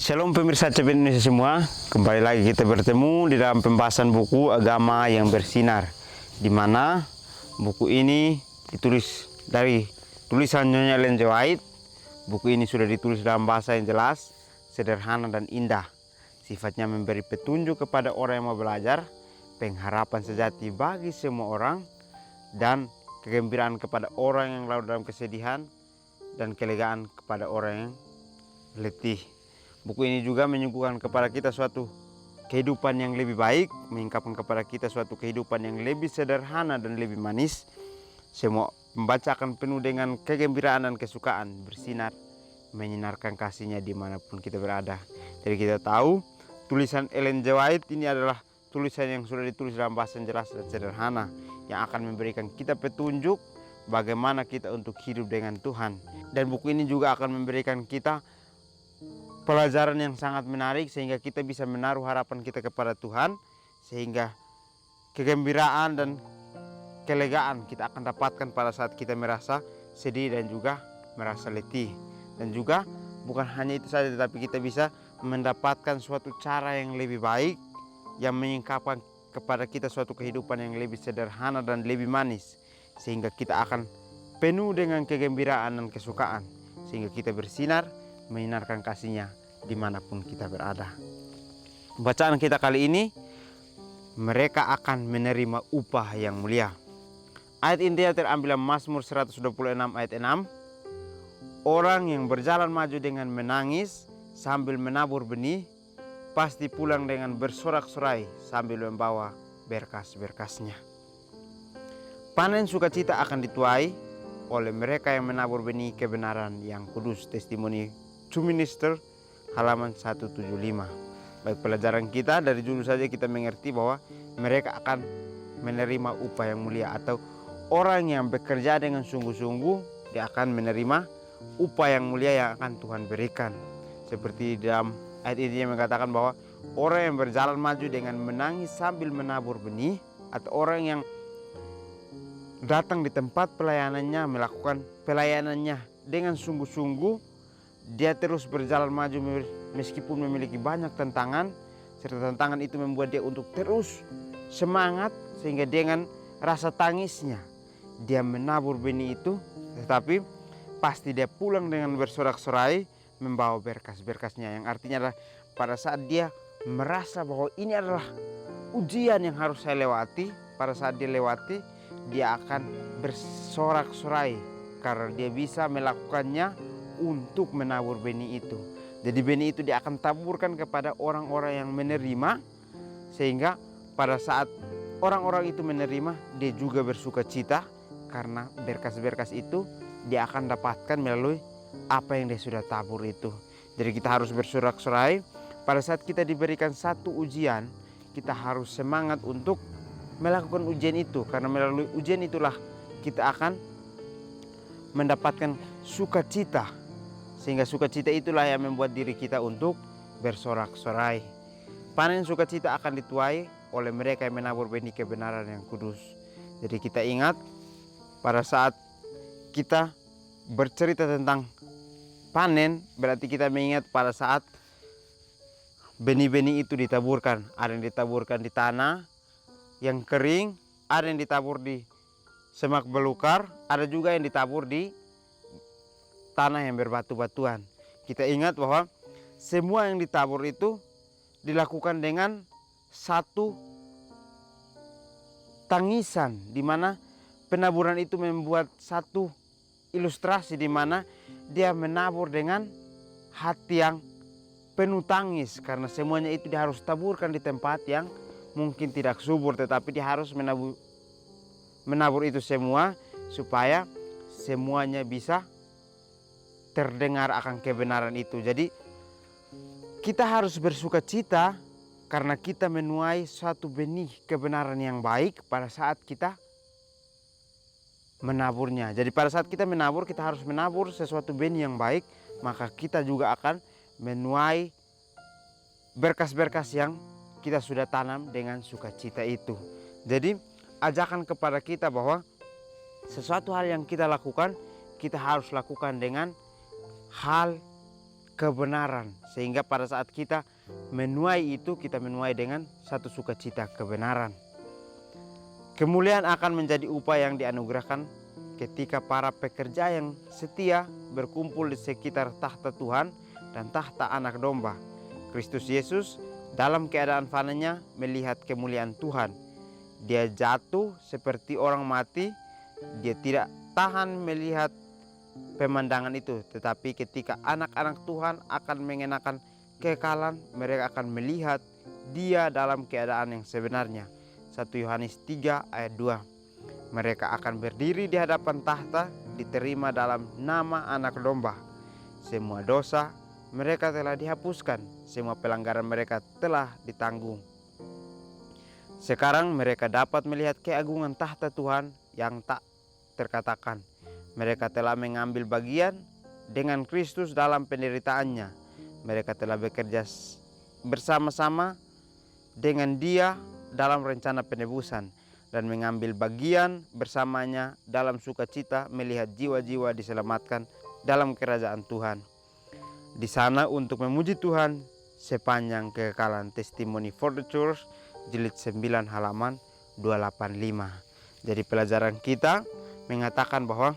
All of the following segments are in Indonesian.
Shalom pemirsa CP Indonesia semua, kembali lagi kita bertemu di dalam pembahasan buku Agama yang Bersinar, di mana buku ini ditulis dari tulisan Nyonya Ellen G. White. Buku ini sudah ditulis dalam bahasa yang jelas, sederhana dan indah. Sifatnya memberi petunjuk kepada orang yang mau belajar, pengharapan sejati bagi semua orang, dan kegembiraan kepada orang yang larut dalam kesedihan, dan kelegaan kepada orang yang letih. Buku ini juga menyuguhkan kepada kita suatu kehidupan yang lebih baik, mengungkapkan kepada kita suatu kehidupan yang lebih sederhana dan lebih manis. Semua pembaca akan penuh dengan kegembiraan dan kesukaan, bersinar, menyinarkan kasihnya dimanapun kita berada. Jadi kita tahu tulisan Ellen G. White ini adalah tulisan yang sudah ditulis dalam bahasa yang jelas dan sederhana, yang akan memberikan kita petunjuk bagaimana kita untuk hidup dengan Tuhan. Dan buku ini juga akan memberikan kita pelajaran yang sangat menarik sehingga kita bisa menaruh harapan kita kepada Tuhan, sehingga kegembiraan dan kelegaan kita akan dapatkan pada saat kita merasa sedih dan juga merasa letih. Dan juga bukan hanya itu saja, tetapi kita bisa mendapatkan suatu cara yang lebih baik yang menyingkapkan kepada kita suatu kehidupan yang lebih sederhana dan lebih manis, sehingga kita akan penuh dengan kegembiraan dan kesukaan, sehingga kita bersinar, menyinarkan kasihnya dimanapun kita berada. Bacaan kita kali ini, mereka akan menerima upah yang mulia. Ayat intinya terambil dalam Mazmur 126 ayat 6. Orang yang berjalan maju dengan menangis sambil menabur benih, pasti pulang dengan bersorak-sorai sambil membawa berkas-berkasnya. Panen sukacita akan dituai oleh mereka yang menabur benih kebenaran yang kudus. Testimoni to Minister halaman 175. Baik, pelajaran kita dari judul saja kita mengerti bahwa mereka akan menerima upah yang mulia, atau orang yang bekerja dengan sungguh-sungguh dia akan menerima upah yang mulia yang akan Tuhan berikan. Seperti dalam ayat ini yang mengatakan bahwa orang yang berjalan maju dengan menangis sambil menabur benih, atau orang yang datang di tempat pelayanannya, melakukan pelayanannya dengan sungguh-sungguh, dia terus berjalan maju meskipun memiliki banyak tantangan, serta tantangan itu membuat dia untuk terus semangat, sehingga dengan rasa tangisnya dia menabur benih itu, tetapi pasti dia pulang dengan bersorak-sorai membawa berkas-berkasnya, yang artinya adalah pada saat dia merasa bahwa ini adalah ujian yang harus saya lewati, pada saat dia lewati, dia akan bersorak-sorai karena dia bisa melakukannya untuk menabur benih itu. Jadi benih itu dia akan taburkan kepada orang-orang yang menerima, sehingga pada saat orang-orang itu menerima, dia juga bersuka cita karena berkas-berkas itu dia akan dapatkan melalui apa yang dia sudah tabur itu. Jadi kita harus bersorak-sorai pada saat kita diberikan satu ujian. Kita harus semangat untuk melakukan ujian itu, karena melalui ujian itulah kita akan mendapatkan sukacita, sehingga sukacita itulah yang membuat diri kita untuk bersorak-sorai. Panen sukacita akan dituai oleh mereka yang menabur benih kebenaran yang kudus. Jadi kita ingat pada saat kita bercerita tentang panen, berarti kita mengingat pada saat benih-benih itu ditaburkan. Ada yang ditaburkan di tanah yang kering, ada yang ditabur di semak belukar, ada juga yang ditabur di tanah yang berbatu-batuan. Kita ingat bahwa semua yang ditabur itu dilakukan dengan satu tangisan, di mana penaburan itu membuat satu ilustrasi di mana dia menabur dengan hati yang penuh tangis, karena semuanya itu dia harus taburkan di tempat yang mungkin tidak subur, tetapi dia harus menabur itu semua supaya semuanya bisa terdengar akan kebenaran itu. Jadi kita harus bersuka cita karena kita menuai suatu benih kebenaran yang baik pada saat kita menaburnya. Jadi pada saat kita menabur, kita harus menabur sesuatu benih yang baik, maka kita juga akan menuai berkas-berkas yang kita sudah tanam dengan sukacita itu. Jadi ajakan kepada kita bahwa sesuatu hal yang kita lakukan, kita harus lakukan dengan hal kebenaran. Sehingga pada saat kita menuai itu, kita menuai dengan satu sukacita kebenaran. Kemuliaan akan menjadi upah yang dianugerahkan ketika para pekerja yang setia berkumpul di sekitar tahta Tuhan dan tahta Anak Domba. Kristus Yesus dalam keadaan fananya melihat kemuliaan Tuhan. Dia jatuh seperti orang mati. Dia tidak tahan melihat pemandangan itu. Tetapi ketika anak-anak Tuhan akan mengenakan kekekalan, mereka akan melihat dia dalam keadaan yang sebenarnya. 1 Yohanes 3 ayat 2. Mereka akan berdiri di hadapan tahta, diterima dalam nama Anak Domba. Semua dosa mereka telah dihapuskan, semua pelanggaran mereka telah ditanggung. Sekarang mereka dapat melihat keagungan tahta Tuhan yang tak terkatakan. Mereka telah mengambil bagian dengan Kristus dalam penderitaannya. Mereka telah bekerja bersama-sama dengan Dia dalam rencana penebusan dan mengambil bagian bersamanya dalam sukacita melihat jiwa-jiwa diselamatkan dalam kerajaan Tuhan. Di sana untuk memuji Tuhan sepanjang kekekalan. Testimony for the Church, jilid 9 halaman 285. Jadi pelajaran kita mengatakan bahwa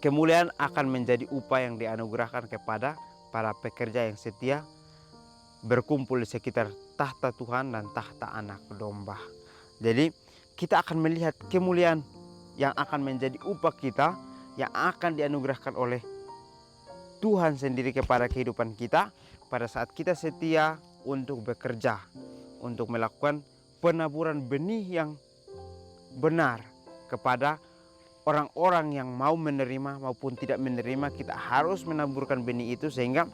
kemuliaan akan menjadi upah yang dianugerahkan kepada para pekerja yang setia berkumpul di sekitar tahta Tuhan dan tahta Anak Domba. Jadi kita akan melihat kemuliaan yang akan menjadi upah kita, yang akan dianugerahkan oleh Tuhan sendiri kepada kehidupan kita pada saat kita setia untuk bekerja, untuk melakukan penaburan benih yang benar kepada orang-orang yang mau menerima maupun tidak menerima. Kita harus menaburkan benih itu, sehingga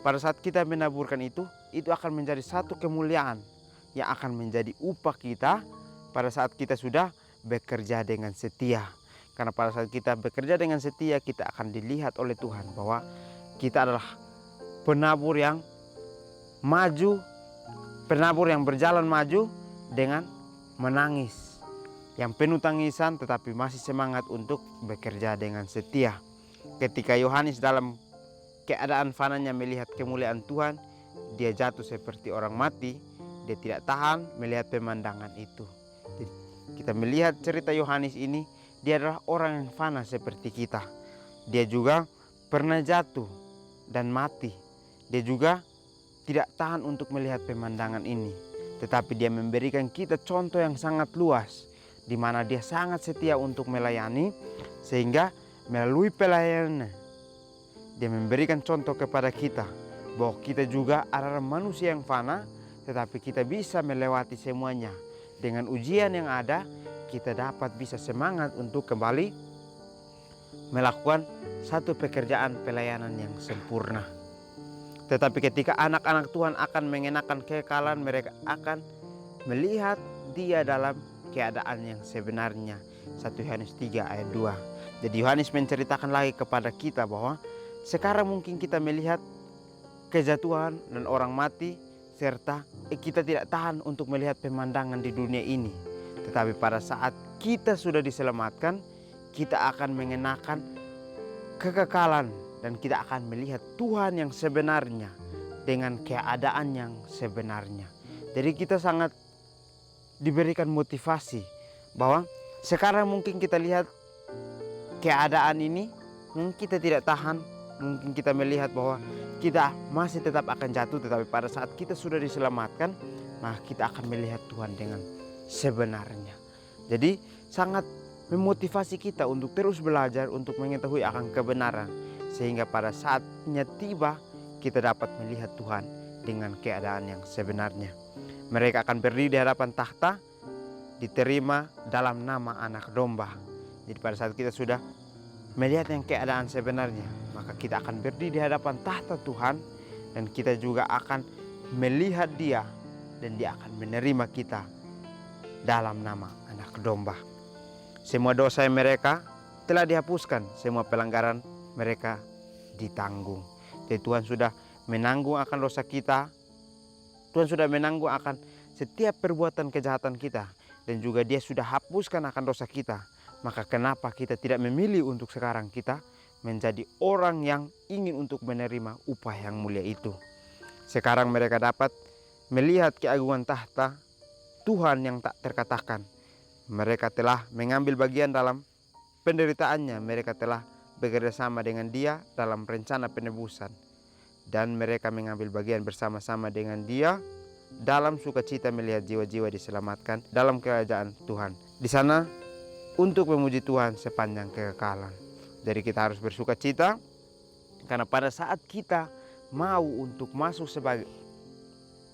pada saat kita menaburkan itu akan menjadi satu kemuliaan yang akan menjadi upah kita pada saat kita sudah bekerja dengan setia. Karena pada saat kita bekerja dengan setia, kita akan dilihat oleh Tuhan bahwa kita adalah penabur yang maju, penabur yang berjalan maju dengan menangis, yang penuh tangisan tetapi masih semangat untuk bekerja dengan setia. Ketika Yohanes dalam keadaan fananya melihat kemuliaan Tuhan, dia jatuh seperti orang mati. Dia tidak tahan melihat pemandangan itu. Jadi, kita melihat cerita Yohanes ini, dia adalah orang yang fana seperti kita. Dia juga pernah jatuh dan mati. Dia juga tidak tahan untuk melihat pemandangan ini. Tetapi dia memberikan kita contoh yang sangat luas, di mana dia sangat setia untuk melayani, sehingga melalui pelayanannya dia memberikan contoh kepada kita bahwa kita juga adalah manusia yang fana, tetapi kita bisa melewati semuanya. Dengan ujian yang ada, kita dapat bisa semangat untuk kembali melakukan satu pekerjaan pelayanan yang sempurna. Tetapi ketika anak-anak Tuhan akan mengenakan kekekalan, mereka akan melihat dia dalam keadaan yang sebenarnya. 1 Yohanes 3 ayat 2. Jadi Yohanes menceritakan lagi kepada kita bahwa sekarang mungkin kita melihat kejatuhan dan orang mati, serta kita tidak tahan untuk melihat pemandangan di dunia ini. Tetapi pada saat kita sudah diselamatkan, kita akan mengenakan kekekalan dan kita akan melihat Tuhan yang sebenarnya dengan keadaan yang sebenarnya. Jadi kita sangat diberikan motivasi bahwa sekarang mungkin kita lihat keadaan ini, mungkin kita tidak tahan. Mungkin kita melihat bahwa kita masih tetap akan jatuh, tetapi pada saat kita sudah diselamatkan, maka kita akan melihat Tuhan dengan sebenarnya. Jadi sangat memotivasi kita untuk terus belajar, untuk mengetahui akan kebenaran, sehingga pada saatnya tiba kita dapat melihat Tuhan dengan keadaan yang sebenarnya. Mereka akan berdiri di hadapan tahta, diterima dalam nama Anak Domba. Jadi pada saat kita sudah melihat yang keadaan sebenarnya, maka kita akan berdiri di hadapan tahta Tuhan, dan kita juga akan melihat Dia, dan Dia akan menerima kita dalam nama Anak Domba. Semua dosa mereka telah dihapuskan, semua pelanggaran mereka ditanggung. Jadi Tuhan sudah menanggung akan dosa kita. Tuhan sudah menanggung akan setiap perbuatan kejahatan kita, dan juga Dia sudah hapuskan akan dosa kita. Maka kenapa kita tidak memilih untuk sekarang kita menjadi orang yang ingin untuk menerima upah yang mulia itu. Sekarang mereka dapat melihat keagungan tahta Tuhan yang tak terkatakan. Mereka telah mengambil bagian dalam penderitaannya. Mereka telah bekerja sama dengan Dia dalam rencana penebusan. Dan mereka mengambil bagian bersama-sama dengan Dia dalam sukacita melihat jiwa-jiwa diselamatkan dalam kerajaan Tuhan. Di sana untuk memuji Tuhan sepanjang kekekalan. Jadi kita harus bersukacita karena pada saat kita mau untuk masuk sebagai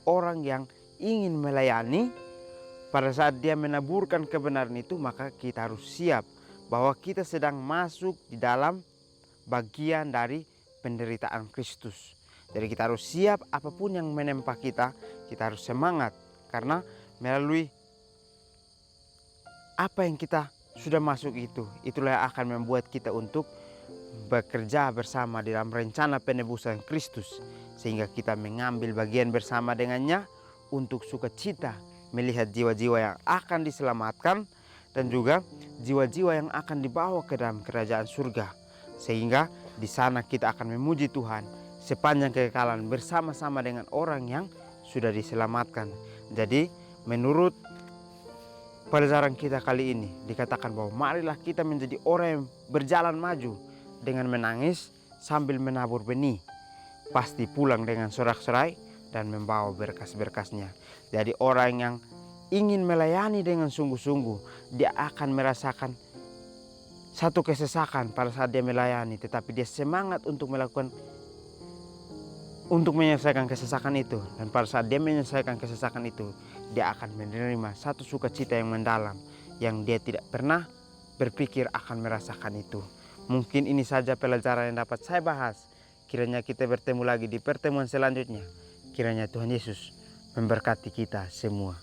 orang yang ingin melayani, pada saat Dia menaburkan kebenaran itu, maka kita harus siap bahwa kita sedang masuk di dalam bagian dari penderitaan Kristus. Jadi kita harus siap apapun yang menempa kita harus semangat. Karena melalui apa yang kita sudah masuk itulah yang akan membuat kita untuk bekerja bersama dalam rencana penebusan Kristus. Sehingga kita mengambil bagian bersama dengannya untuk sukacita melihat jiwa-jiwa yang akan diselamatkan dan juga jiwa-jiwa yang akan dibawa ke dalam kerajaan surga. Sehingga di sana kita akan memuji Tuhan sepanjang kekekalan bersama-sama dengan orang yang sudah diselamatkan. Jadi menurut pelajaran kita kali ini dikatakan bahwa marilah kita menjadi orang yang berjalan maju dengan menangis sambil menabur benih. Pasti pulang dengan sorak-sorai dan membawa berkas-berkasnya. Jadi orang yang ingin melayani dengan sungguh-sungguh, dia akan merasakan satu kesesakan pada saat dia melayani, tetapi dia semangat untuk menyelesaikan kesesakan itu. Dan pada saat dia menyelesaikan kesesakan itu, dia akan menerima satu sukacita yang mendalam yang dia tidak pernah berpikir akan merasakan itu. Mungkin ini saja pelajaran yang dapat saya bahas. Kiranya kita bertemu lagi di pertemuan selanjutnya. Kiranya Tuhan Yesus memberkati kita semua.